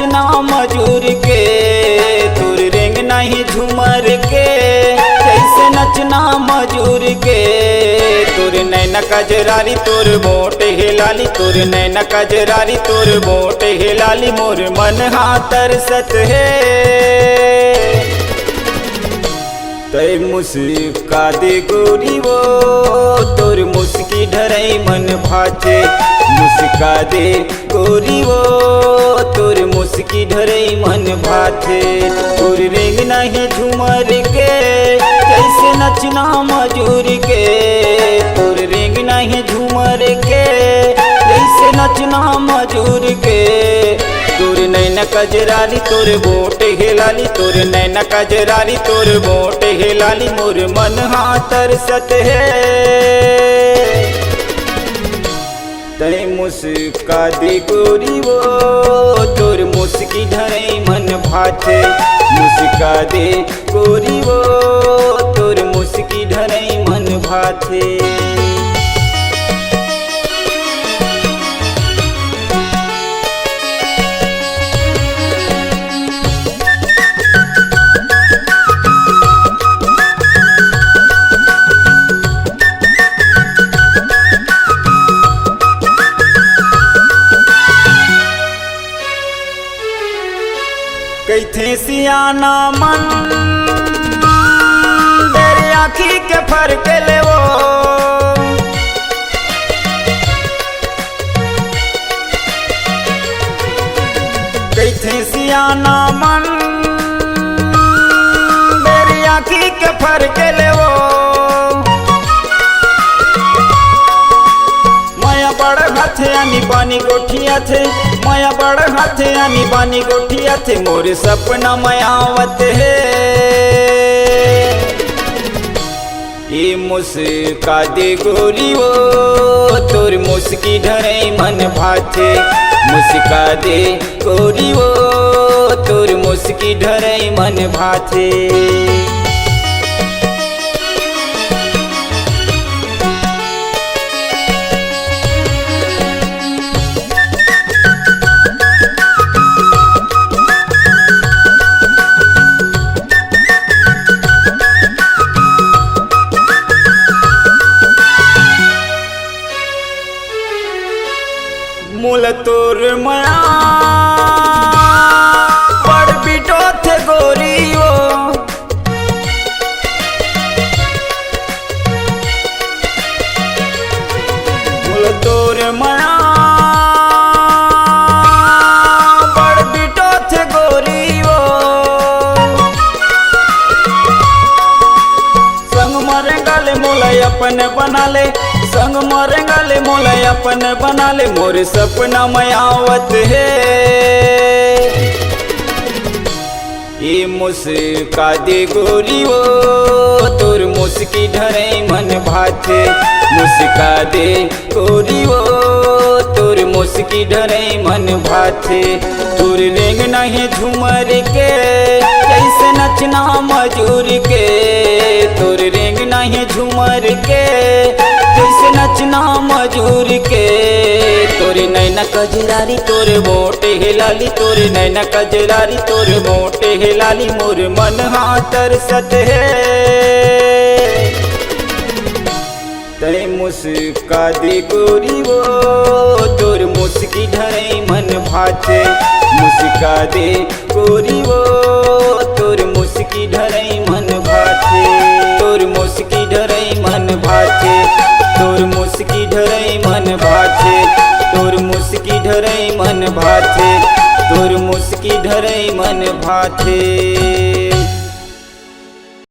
नचना मजूर के, तोर रेंग नहीं झूमर के। कैसे नचना मजूर के, तोर नैना कजरारी तोर बोट हिलाली, तोर नैना कजरारी तोर बोट हिलाली। मोर मन हाथ तरसत है, तय मुस्का दे गोरी वो, तोर मुस्की ढरई मन भाचे। मुस्का दे गोरी वो, तोर मुस्की ढरई मन भाचे। तोर रेंग नहीं झूमर के, कैसे नचना मजूर के। तोर रेंग नहीं झूमर के, कैसे नचना मजूर के। तोर नैना कजरारी तोर बोट हिलाली, तोर नैना कजरारी तोर बोट हिलाली। मोर मन हाथ तरसत है, तय मुस्का दे गोरी वो, तोर मुस्की ढरई मन भाचे। मुस्का दे गोरी वो, तोर मुस्की ढरई मन भाचे। कैथे सियाना मन तेरी आँखी के फर्क ले वो। कैथे सियाना मन तेरी आँखी के फर्क ले वो। माया बड़ हाथे आनी बानी गोठिया थे, माया बड़ हाथे आनी बानी गोठिया थे। मोर सपना मायावत है, ये मुस्का दे गोरी वो, तोर मुस्की ढरई मन भाचे। मुस्का दे गोरी वो, तोर मुस्की ढरई मन भाचे। मूल तोर माया बड़ बिटो थे गोरी वो। मूल तोर माया बड़ बिटो थे गोरी वो। संग मरेंगले मोलय अपन बना ले, संग मरेंगले मोलय अपन बना ले। मोर सपना मायावत है, ये मुस्का दे गोरी वो, तोर मुस्की ढरई मन भाचे। मुस्का दे गोरी वो, तोर मुस्की ढरई मन भाचे। तोर रेंग नहीं झूमर के, कैसे नचना मजूर के। तोर रेंग नहीं झूमर के, कैसे नचना मजूर के। तोरे नैना कजरारी तोर बोट हिलाली, तोरे नैना कजरारी तोर बोट हिलाली। मोर मन हाथ तरसत है, तय मुस्का दे गोरी वो, तोर मुस्की ढरई मन भाचे। मुस्का दे गोरी वो, तोर मुस्की ढरई मन भाचे। तोर मुस्की ढरई मन भाचे, तोर मुस्की ढरई मन भाचे। तोर मुस्की ढरई मन भाचे, तोर मुस्की ढरई मन भाचे।